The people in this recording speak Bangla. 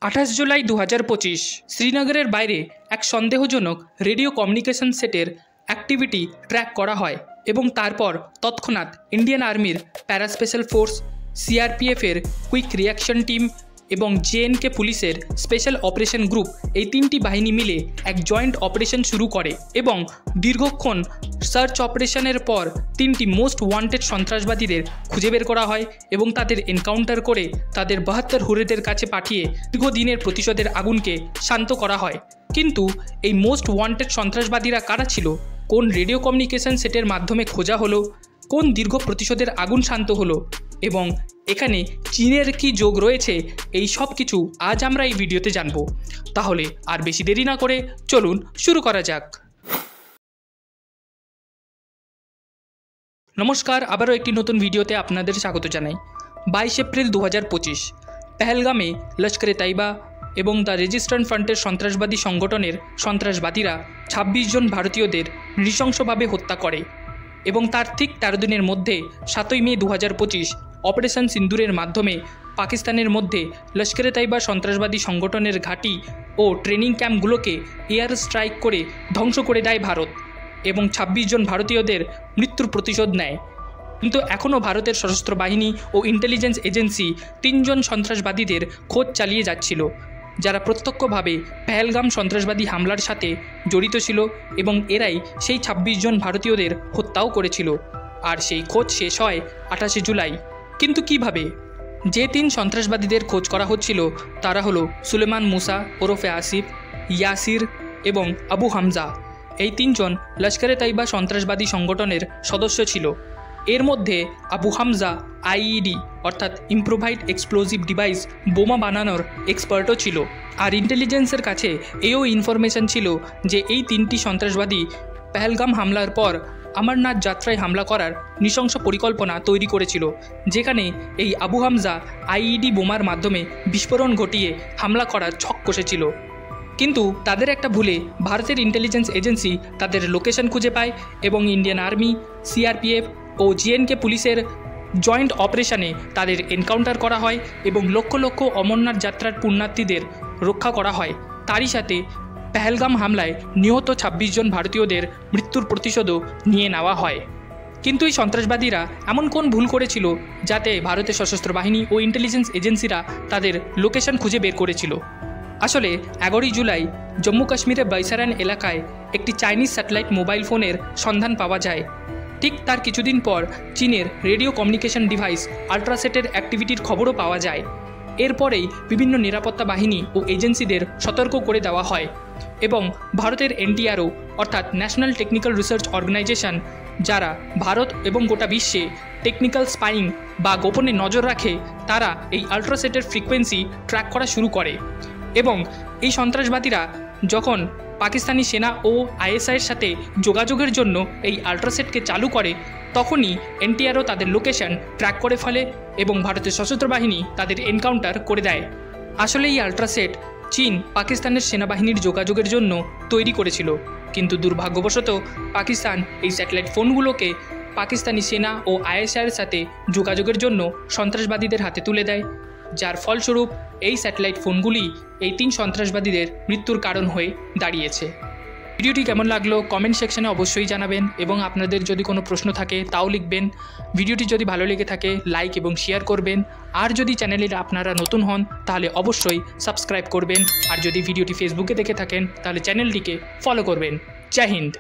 28 জুলাই 2025 শ্রীনগরের বাইরে এক সন্দেহজনক রেডিও কমিউনিকেশন সেটের অ্যাক্টিভিটি ট্র্যাক করা হয় এবং তারপর তৎক্ষণাৎ ইন্ডিয়ান আর্মির প্যারাস্পেশাল ফোর্স, সিআরপিএফের কুইক রিয়াকশন টিম এবং জেএনকে পুলিশের স্পেশাল অপারেশন গ্রুপ এই তিনটি বাহিনী মিলে এক জয়েন্ট অপারেশন শুরু করে এবং দীর্ঘক্ষণ সার্চ অপারেশনের পর তিনটি মোস্ট ওয়ান্টেড সন্ত্রাসবাদীদের খুঁজে বের করা হয় এবং তাদের এনকাউন্টার করে তাদের 72 হুরেদের কাছে পাঠিয়ে দীর্ঘদিনের প্রতিশোধের আগুনকে শান্ত করা হয়। কিন্তু এই মোস্ট ওয়ান্টেড সন্ত্রাসবাদীরা কারা ছিল, কোন রেডিও কমিউনিকেশন সেটের মাধ্যমে খোঁজা হলো, কোন দীর্ঘ প্রতিশোধের আগুন শান্ত হলো এবং এখানে চীনের কি যোগ রয়েছে, এই সব কিছু আজ আমরা এই ভিডিওতে জানব। তাহলে আর বেশি দেরি না করে চলুন শুরু করা যাক। নমস্কার, আবারও একটি নতুন ভিডিওতে আপনাদের স্বাগত জানাই। 22 এপ্রিল 2025 পেহেলগামে লস্করে তাইবা এবং দ্য রেজিস্ট্যান্ট ফ্রন্টের সন্ত্রাসবাদী সংগঠনের সন্ত্রাসবাদীরা 26 জন ভারতীয়দের নৃশংসভাবে হত্যা করে এবং তার ঠিক 13 দিনের মধ্যে 7ই মে 2025 অপারেশন সিন্দুরের মাধ্যমে পাকিস্তানের মধ্যে লস্করে তাইবা সন্ত্রাসবাদী সংগঠনের ঘাঁটি ও ট্রেনিং ক্যাম্পগুলোকে এয়ার স্ট্রাইক করে ধ্বংস করে দেয় ভারত এবং 26 জন ভারতীয়দের মৃত্যুর প্রতিশোধ নেয়। কিন্তু এখনও ভারতের সশস্ত্র বাহিনী ও ইন্টেলিজেন্স এজেন্সি 3 জন সন্ত্রাসবাদীদের খোঁজ চালিয়ে যাচ্ছিল, যারা প্রত্যক্ষভাবে পেহেলগাম সন্ত্রাসবাদী হামলার সাথে জড়িত ছিল এবং এরাই সেই 26 জন ভারতীয়দের হত্যাও করেছিল। আর সেই খোঁজ শেষ হয় 28 জুলাই। কিন্তু কিভাবে? যে 3 সন্ত্রাসবাদীদের খোঁজ করা হচ্ছিল তারা হলো সুলেমান মুসা ওরফে আসিফ, ইয়াসির এবং আবু হামজা। এই 3 জন লস্করে তাইবা সন্ত্রাসবাদী সংগঠনের সদস্য ছিল। এর মধ্যে আবু হামজা আইইডি অর্থাৎ ইম্প্রোভাইড এক্সপ্লোজিভ ডিভাইস বোমা বানানোর এক্সপার্টও ছিল। আর ইন্টেলিজেন্সের কাছে এও ইনফরমেশন ছিল যে এই 3টি সন্ত্রাসবাদী পেহেলগাম হামলার পর অমরনাথ যাত্রায় হামলা করার নৃশংস পরিকল্পনা তৈরি করেছিল, যেখানে এই আবু হামজা আইইডি বোমার মাধ্যমে বিস্ফোরণ ঘটিয়ে হামলা করার ছক কষেছিল। কিন্তু তাদের একটা ভুলে ভারতের ইন্টেলিজেন্স এজেন্সি তাদের লোকেশন খুঁজে পায় এবং ইন্ডিয়ান আর্মি, সিআরপিএফ ও জিএনকে পুলিশের জয়েন্ট অপারেশনে তাদের এনকাউন্টার করা হয় এবং লক্ষ লক্ষ অমরনাথ যাত্রার পুণ্যার্থীদের রক্ষা করা হয়। তারই সাথে পেহেলগাম হামলায় নিহত 26 জন ভারতীয়দের মৃত্যুর প্রতিশোধও নিয়ে নেওয়া হয়। কিন্তু এই সন্ত্রাসবাদীরা এমন কোন ভুল করেছিল যাতে ভারতের সশস্ত্র বাহিনী ও ইন্টেলিজেন্স এজেন্সিরা তাদের লোকেশন খুঁজে বের করেছিল? আসলে 11 জুলাই জম্মু কাশ্মীরের বৈসারান এলাকায় একটি চাইনিজ স্যাটেলাইট মোবাইল ফোনের সন্ধান পাওয়া যায়। ঠিক তার কিছুদিন পর চীনের রেডিও কমিউনিকেশন ডিভাইস আল্ট্রাসেটের অ্যাক্টিভিটির খবরও পাওয়া যায়। এরপরেই বিভিন্ন নিরাপত্তা বাহিনী ও এজেন্সিদের সতর্ক করে দেওয়া হয় এবং ভারতের এনটিআরও অর্থাৎ ন্যাশনাল টেকনিক্যাল রিসার্চ অর্গানাইজেশন, যারা ভারত এবং গোটা বিশ্বে টেকনিক্যাল স্পাইং বা গোপনে নজর রাখে, তারা এই আল্ট্রাসেটের ফ্রিকোয়েন্সি ট্র্যাক করা শুরু করে এবং এই সন্ত্রাসবাদীরা যখন পাকিস্তানি সেনা ও আইএসআইয়ের সাথে যোগাযোগের জন্য এই আল্ট্রাসেটকে চালু করে, তখনই এনটিআরও তাদের লোকেশন ট্র্যাক করে ফেলে এবং ভারতের সশস্ত্র বাহিনী তাদের এনকাউন্টার করে দেয়। আসলে এই আল্ট্রাসেট চীন পাকিস্তানের সেনাবাহিনীর যোগাযোগের জন্য তৈরি করেছিল, কিন্তু দুর্ভাগ্যবশত পাকিস্তান এই স্যাটেলাইট ফোনগুলোকে পাকিস্তানি সেনা ও আইএসআইয়ের সাথে যোগাযোগের জন্য সন্ত্রাসবাদীদের হাতে তুলে দেয়, যার ফলস্বরূপ এই স্যাটেলাইট ফোনগুলি এই 3 সন্ত্রাসবাদীদের মৃত্যুর কারণ হয়ে দাঁড়িয়েছে। ভিডিওটি কেমন লাগলো কমেন্ট সেকশনে অবশ্যই জানাবেন এবং আপনাদের যদি কোনো প্রশ্ন থাকে তাও লিখবেন। ভিডিওটি যদি ভালো লেগে থাকে লাইক এবং শেয়ার করবেন। আর যদি চ্যানেলে আপনারা নতুন হন তাহলে অবশ্যই সাবস্ক্রাইব করবেন। আর যদি ভিডিওটি ফেসবুকে দেখে থাকেন তাহলে চ্যানেলটিকে ফলো করবেন। জয় হিন্দ।